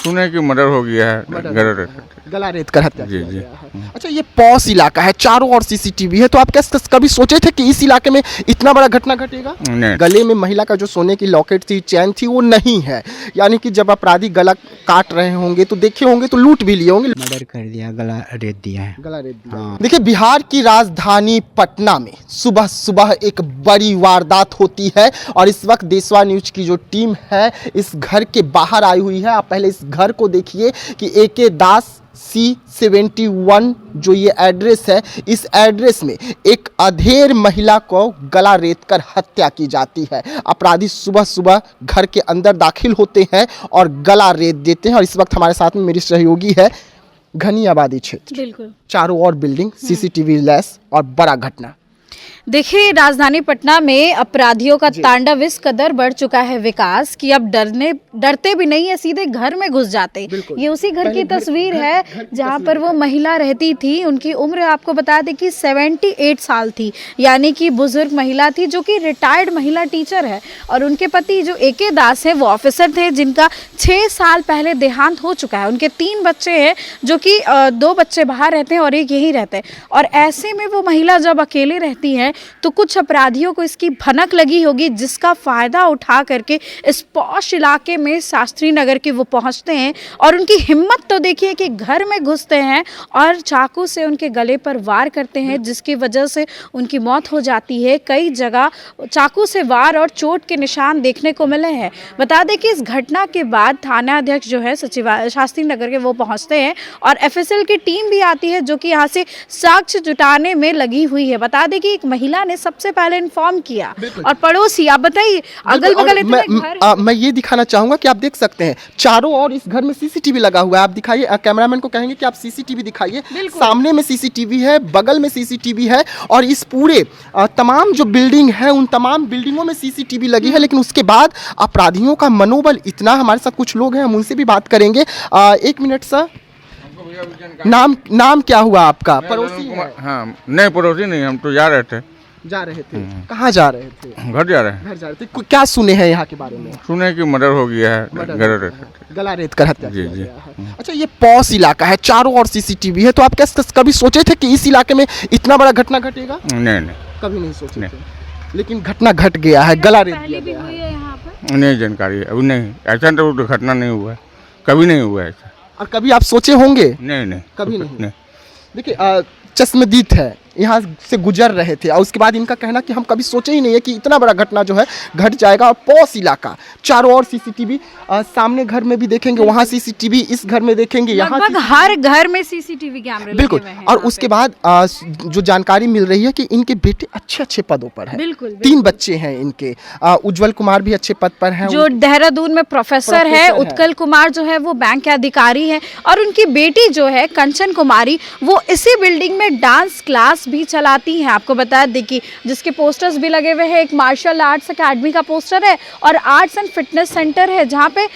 सुने कि मर्डर हो गया है, गला रेत कर हत्या जी किया जी। गया है। अच्छा, ये पॉस इलाका है, चारों ओर सीसीटीवी है, तो आप क्या कभी सोचे थे कि इस इलाके में इतना बड़ा घटना घटेगा? नहीं। गले में महिला का जो सोने की लॉकेट थी, चैन थी, वो नहीं है। यानी कि जब अपराधी गला काट रहे होंगे तो देखे होंगे तो लूट भी लिए होंगे। मर्डर कर दिया, गला रेत दिया है। गला रेत दिया। देखिए, बिहार की राजधानी पटना में सुबह सुबह एक बड़ी वारदात होती है और इस वक्त देशवा न्यूज की जो टीम है इस घर के बाहर आई हुई है। आप पहले इस घर को देखिए कि AK दास C71 जो ये एड्रेस है, इस एड्रेस में एक अधेड़ महिला को गला रेत कर हत्या की जाती है। अपराधी सुबह सुबह घर के अंदर दाखिल होते हैं और गला रेत देते हैं। और इस वक्त हमारे साथ में मेरी सहयोगी है। घनी आबादी क्षेत्र, बिल्कुल, चारों ओर बिल्डिंग, CCTV लैस और बड़ा घटना। देखिए राजधानी पटना में अपराधियों का तांडव इस कदर बढ़ चुका है विकास कि अब डरते भी नहीं है, सीधे घर में घुस जाते। ये उसी घर की तस्वीर है जहां पर वो महिला रहती थी। उनकी उम्र आपको बता दें कि 78 साल थी, यानी कि बुजुर्ग महिला थी जो कि रिटायर्ड महिला टीचर है। और उनके पति जो AK दास है वो ऑफिसर थे जिनका 6 साल पहले देहांत हो चुका है। उनके 3 बच्चे हैं जो कि 2 बच्चे बाहर रहते हैं और एक यहीं रहते हैं। और ऐसे में वो महिला जब अकेले रहती है तो कुछ अपराधियों को इसकी भनक लगी होगी, जिसका फायदा उठा करके इस पॉश इलाके में शास्त्री नगर के वो पहुंचते हैं। और उनकी हिम्मत तो देखिए कि घर में घुसते हैं और चाकू से उनके गले पर वार करते हैं, जिसकी वजह से उनकी मौत हो जाती है। कई जगह चाकू से वार और चोट के निशान देखने को मिले हैं। बता दें कि इस घटना के बाद थाना अध्यक्ष जो है सचिवालय शास्त्री नगर के वो पहुंचते हैं और FSL की टीम भी आती है जो कि यहाँ से साक्ष्य जुटाने में लगी हुई है। बता दें कि एक महिला ने सबसे पहले इन्फॉर्म किया और पड़ोसी, आप बताइए अगल बगल इतने घर। मैं ये दिखाना चाहूंगा कि आप देख सकते हैं चारों ओर इस घर में CCTV लगा हुआ है। आप दिखाइए, कैमरामैन को कहेंगे कि आप CCTV दिखाइए। सामने में CCTV है, बगल में CCTV है और इस पूरे तमाम जो बिल्डिंग है उन तमाम बिल्डिंगों में CCTV लगी है। लेकिन उसके बाद अपराधियों का मनोबल इतना, हमारे साथ कुछ लोग हैं, हम उनसे भी बात करेंगे। 1 मिनट सर, नाम क्या हुआ आपका? पड़ोसी है? हाँ, नहीं पड़ोसी नहीं, हम तो जा रहे थे। कहाँ जा रहे थे? घर जा रहे हैं। घर जा रहे थे। क्या सुने हैं यहाँ के बारे में? सुने कि मर्डर हो गया है, गला रेत कर हत्या जी किया जी। गया है। अच्छा, ये पॉस इलाका है, चारों ओर CCTV है, तो आप क्या कभी सोचे थे कि इस इलाके में इतना बड़ा घटना घटेगा? नहीं, कभी नहीं सोचे थे, लेकिन घटना घट गया है, गला रेत दिया गया है। नहीं जानकारी है अभी, नहीं ऐसा तो घटना नहीं हुआ है, कभी नहीं हुआ ऐसा। और कभी आप सोचे होंगे? नहीं, कभी नहीं। देखिए, चश्मदीद है, यहाँ से गुजर रहे थे और उसके बाद इनका कहना कि हम कभी सोचे ही नहीं है कि इतना बड़ा घटना जो है घट जाएगा। और पॉस इलाका, चारों ओर CCTV, सामने घर में भी देखेंगे वहाँ CCTV, इस घर में देखेंगे, यहाँ लगभग हर घर में CCTV कैमरे बिल्कुल। लगे हुए हैं। और उसके बाद जो जानकारी मिल रही है कि इनके बेटे अच्छे अच्छे पदों पर हैं। बिल्कुल। 3 बच्चे हैं इनके। उज्जवल कुमार भी अच्छे पद पर हैं, जो देहरादून में प्रोफेसर है। उत्कल कुमार जो है वो बैंक के अधिकारी हैं और उनकी बेटी जो है कंचन कुमारी वो इसी बिल्डिंग में डांस क्लास भी चलाती हैं। आपको बता दें कि जिसके पोस्टर्स भी लगे हुए हैं, एक मार्शल आर्ट्स अकेडमी का पोस्टर है और आर्ट्स एंड फिटनेस सेंटर है जहाँ पे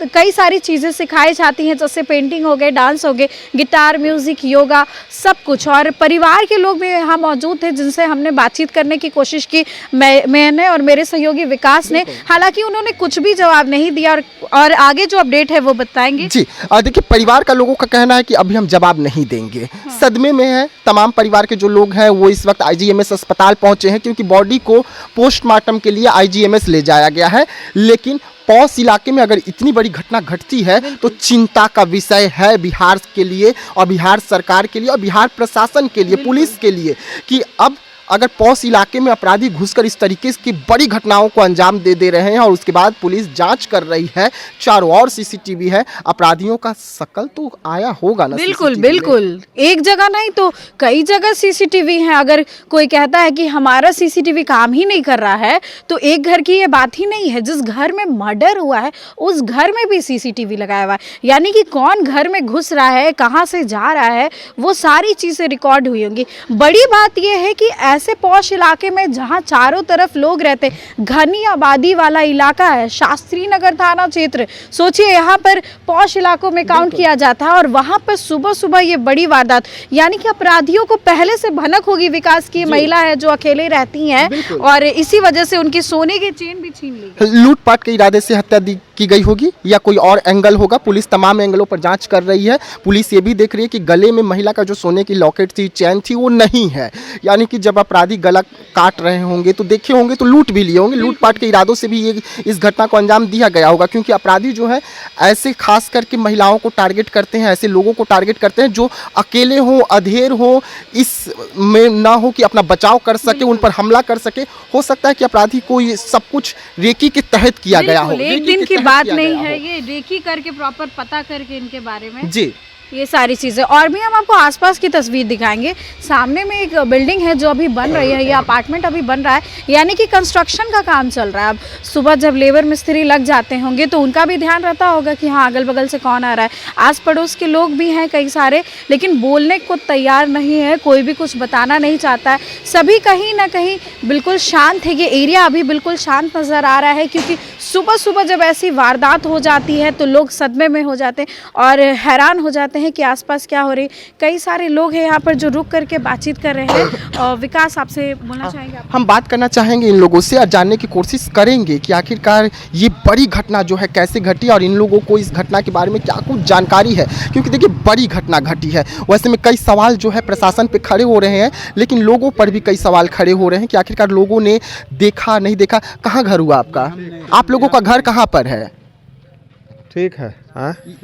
कई सारी चीज़ें सिखाई जाती हैं, जैसे पेंटिंग हो गए, डांस हो गए, गिटार, म्यूजिक, योगा, सब कुछ। और परिवार के लोग भी यहाँ मौजूद थे जिनसे हमने बातचीत करने की कोशिश की, मैंने और मेरे सहयोगी विकास ने। हालांकि उन्होंने कुछ भी जवाब नहीं दिया और आगे जो अपडेट है वो बताएंगे। जी, देखिए, परिवार का लोगों का कहना है कि अभी हम जवाब नहीं देंगे। सदमे में है तमाम परिवार के जो लोग हैं, वो इस वक्त IGMS अस्पताल पहुंचे हैं क्योंकि बॉडी को पोस्टमार्टम के लिए IGMS ले जाया गया है। लेकिन पॉस इलाके में अगर इतनी बड़ी घटना घटती है तो चिंता का विषय है बिहार के लिए और बिहार सरकार के लिए और बिहार प्रशासन के लिए, पुलिस के लिए, कि अब अगर पॉस इलाके में अपराधी घुसकर इस तरीके की बड़ी घटनाओं को अंजाम दे रहे हैं और उसके बाद पुलिस जांच कर रही है, चारों ओर CCTV है, अपराधियों का शकल तो आया होगा ना। बिल्कुल बिल्कुल, एक जगह नहीं तो कई जगह CCTV है। अगर कोई कहता है कि हमारा CCTV काम ही नहीं कर रहा है तो एक घर की ये बात ही नहीं है। जिस घर में मर्डर हुआ है उस घर में भी CCTV लगाया हुआ है, यानी कि कौन घर में घुस रहा है, कहाँ से जा रहा है, वो सारी चीज़ें रिकॉर्ड हुई होंगी। बड़ी बात यह है कि ऐसे पॉश इलाके में जहां चारों तरफ लोग रहते, घनी आबादी वाला इलाका है, शास्त्री नगर थाना क्षेत्र। सोचिए यहाँ पर पॉश इलाकों में काउंट किया जाता है और वहां पर सुबह सुबह ये बड़ी वारदात, यानी कि अपराधियों को पहले से भनक होगी विकास की महिला है जो अकेले रहती हैं और इसी वजह से उनकी सोने की चेन भी छीन ली। लूटपाट के इरादे से हत्या की गई होगी या कोई और एंगल होगा। पुलिस तमाम एंगलों पर जांच कर रही है। पुलिस ये भी देख रही है कि गले में महिला का जो सोने की लॉकेट थी, चैन थी, वो नहीं है। यानी कि जब अपराधी गला काट रहे होंगे तो देखे होंगे तो लूट भी लिए होंगे। लूटपाट के इरादों से भी ये इस घटना को अंजाम दिया गया होगा, क्योंकि अपराधी जो है ऐसे खास करके महिलाओं को टारगेट करते हैं, ऐसे लोगों को टारगेट करते हैं जो अकेले हो, अधेर हो, इस में ना हो कि अपना बचाव कर सके, उन पर हमला कर सके। हो सकता है कि अपराधी को ये सब कुछ रेकी के तहत किया गया हो। एक दिन की बात नहीं है, ये रेकी करके प्रॉपर पता करके इनके बारे में जी ये सारी चीज़ें। और भी हम आपको आसपास की तस्वीर दिखाएंगे। सामने में एक बिल्डिंग है जो अभी बन रही है, ये अपार्टमेंट अभी बन रहा है, यानी कि कंस्ट्रक्शन का काम चल रहा है। अब सुबह जब लेबर मिस्त्री लग जाते होंगे तो उनका भी ध्यान रहता होगा कि हाँ अगल बगल से कौन आ रहा है। आस पड़ोस के लोग भी हैं कई सारे, लेकिन बोलने को तैयार नहीं है, कोई भी कुछ बताना नहीं चाहता है। सभी कहीं ना कहीं बिल्कुल शांत है। ये एरिया अभी बिल्कुल शांत नज़र आ रहा है, क्योंकि सुबह सुबह जब ऐसी वारदात हो जाती है तो लोग सदमे में हो जाते हैं और हैरान हो जाते हैं कि आसपास क्या हो रही। कई सारे लोग हैं यहाँ पर जो रुक करके बातचीत कर रहे हैं। और विकास आपसे बोलना चाहेंगे आप? हम बात करना चाहेंगे इन लोगों से और जानने की कोशिश करेंगे कि आखिरकार ये बड़ी घटना जो है कैसे घटी और इन लोगों को इस घटना के बारे में क्या कुछ जानकारी है, क्योंकि देखिए बड़ी घटना घटी है। वैसे में कई सवाल जो है प्रशासन पे खड़े हो रहे हैं, लेकिन लोगों पर भी कई सवाल खड़े हो रहे हैं कि आखिरकार लोगों ने देखा नहीं देखा। कहाँ घर हुआ आपका? आप लोगों का घर कहाँ पर है? ठीक है,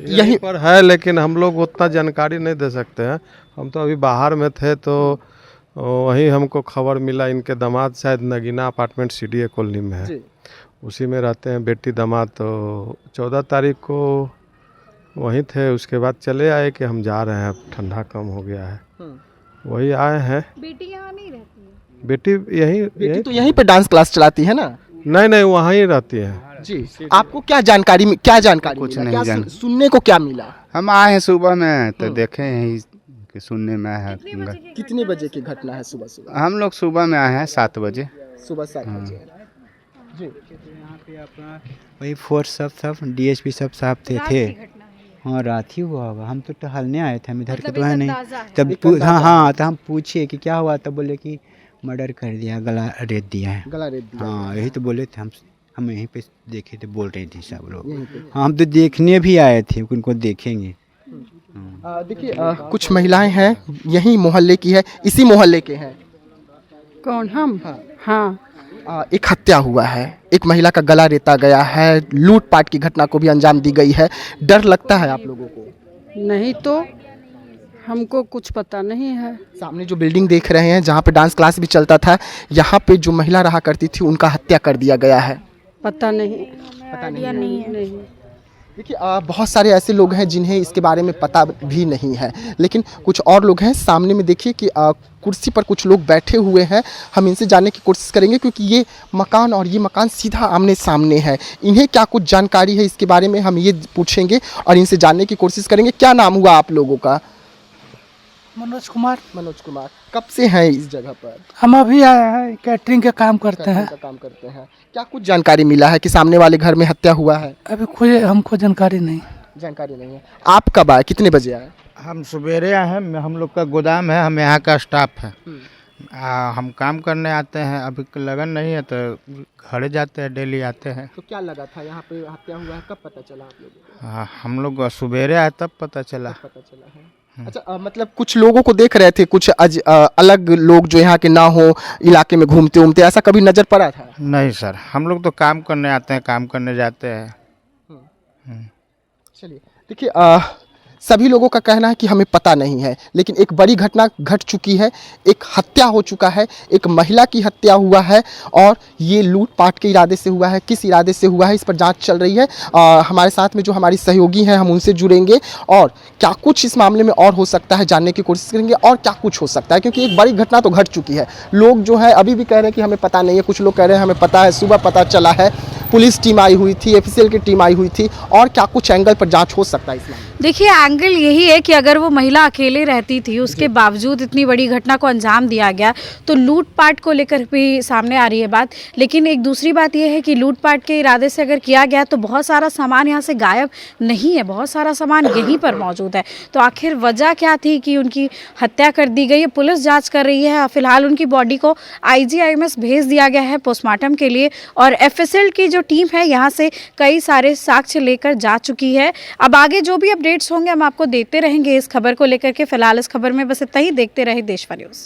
यहीं पर है, लेकिन हम लोग उतना जानकारी नहीं दे सकते हैं। हम तो अभी बाहर में थे तो वहीं हमको खबर मिला। इनके दामाद शायद नगीना अपार्टमेंट CDA कॉलोनी में है, उसी में रहते हैं बेटी दामाद। तो 14 तारीख को वहीं थे, उसके बाद चले आए कि हम जा रहे हैं, अब ठंडा कम हो गया है, वही आए हैं। बेटी यहाँ नहीं रहती है? बेटी तो यहीं पे डांस क्लास चलाती है ना? नहीं, वहाँ ही रहती है जी। आपको क्या जानकारी कुछ मिला? नहीं जान, सुनने को क्या मिला? हम आए हैं सुबह में तो देखे हैं कि सुनने में है। कितने बजे की घटना है? सुबह हम लोग सुबह में आए हैं 7 बजे। सुबह 7 बजे जी। यहाँ पे अपना वही फोर्स सब DSP सब साहब थे। हाँ रात ही हुआ होगा, हम तो टहलने आए थे, हम इधर के तो है नहीं। तब हाँ तो हम पूछे कि क्या हुआ, तब बोले कि मर्डर कर दिया, गला रेत दिया है। गला रेत दिया? हाँ यही तो बोले थे। हम यहीं पे देखे थे, बोल रहे थे सब लोग। हाँ हम तो देखने भी आए थे, उनको देखेंगे। देखिए कुछ महिलाएं हैं, यही मोहल्ले की है, इसी मोहल्ले के हैं। कौन? हम? हाँ। एक हत्या हुआ है, एक महिला का गला रेता गया है, लूटपाट की घटना को भी अंजाम दी गई है। डर लगता है आप लोगों को? नहीं तो हमको कुछ पता नहीं है। सामने जो बिल्डिंग देख रहे हैं जहाँ पे डांस क्लास भी चलता था, यहाँ पे जो महिला रहा करती थी उनका हत्या कर दिया गया है। पता नहीं। पता नहीं है। देखिए बहुत सारे ऐसे लोग हैं जिन्हें इसके बारे में पता भी नहीं है, लेकिन कुछ और लोग हैं। सामने में देखिए कि कुर्सी पर कुछ लोग बैठे हुए हैं। हम इनसे जानने की कोशिश करेंगे, क्योंकि ये मकान और ये मकान सीधा आमने सामने है। इन्हें क्या कुछ जानकारी है इसके बारे में हम ये पूछेंगे और इनसे जानने की कोशिश करेंगे। क्या नाम हुआ आप लोगों का? मनोज कुमार। मनोज कुमार, कब से हैं इस जगह पर? हम अभी आए हैं, कैटरिंग का काम करते हैं। क्या कुछ जानकारी मिला है कि सामने वाले घर में हत्या हुआ है? अभी कोई हमको जानकारी नहीं है। आप कब आए, कितने बजे आए? हम सवेरे आए हैं, हम लोग का गोदाम है, हम यहाँ का स्टाफ है। हम काम करने आते हैं, अभी लगन नहीं है तो घर जाते हैं, डेली आते हैं। तो क्या लगा था यहाँ पे हत्या हुआ है, कब पता चला आप लोगों को? हम लोग सवेरे आए तब पता चला है। अच्छा मतलब कुछ लोगों को देख रहे थे, कुछ अलग लोग जो यहाँ के ना हो, इलाके में घूमते घूमते, ऐसा कभी नजर पड़ा था? नहीं सर, हम लोग तो काम करने आते हैं, काम करने जाते हैं। चलिए देखिए सभी लोगों का कहना है कि हमें पता नहीं है, लेकिन एक बड़ी घटना घट चुकी है, एक हत्या हो चुका है, एक महिला की हत्या हुआ है और ये लूटपाट के इरादे से हुआ है। किस इरादे से हुआ है इस पर जांच चल रही है। हमारे साथ में जो हमारी सहयोगी हैं हम उनसे जुड़ेंगे और क्या कुछ इस मामले में और हो सकता है जानने की कोशिश करेंगे और क्या कुछ हो सकता है, क्योंकि एक बड़ी घटना तो घट चुकी है। लोग जो है अभी भी कह रहे हैं कि हमें पता नहीं है, कुछ लोग कह रहे हैं हमें पता है, सुबह पता चला है। पुलिस टीम आई हुई थी, एफएसएल की टीम आई हुई थी, और क्या कुछ एंगल पर जांच हो सकता है इस मामले में? देखिए, एंगल यही है कि अगर वो महिला अकेले रहती थी, उसके बावजूद इतनी बड़ी घटना को अंजाम दिया गया, तो लूटपाट को लेकर भी सामने आ रही है बात। लेकिन एक दूसरी बात यह है कि लूटपाट के इरादे से अगर किया गया तो बहुत सारा सामान यहाँ से गायब नहीं है, बहुत सारा सामान यहीं पर मौजूद है। तो आखिर वजह क्या थी कि उनकी हत्या कर दी गई है? पुलिस जांच कर रही है। फिलहाल उनकी बॉडी को IGIMS भेज दिया गया है पोस्टमार्टम के लिए, और FSL की जो टीम है यहाँ से कई सारे साक्ष्य लेकर जा चुकी है। अब आगे जो भी अपडेट्स होंगे हम आपको देते रहेंगे इस खबर को लेकर के। फिलहाल इस खबर में बस इतना ही। देखते रहे देशवा न्यूज़।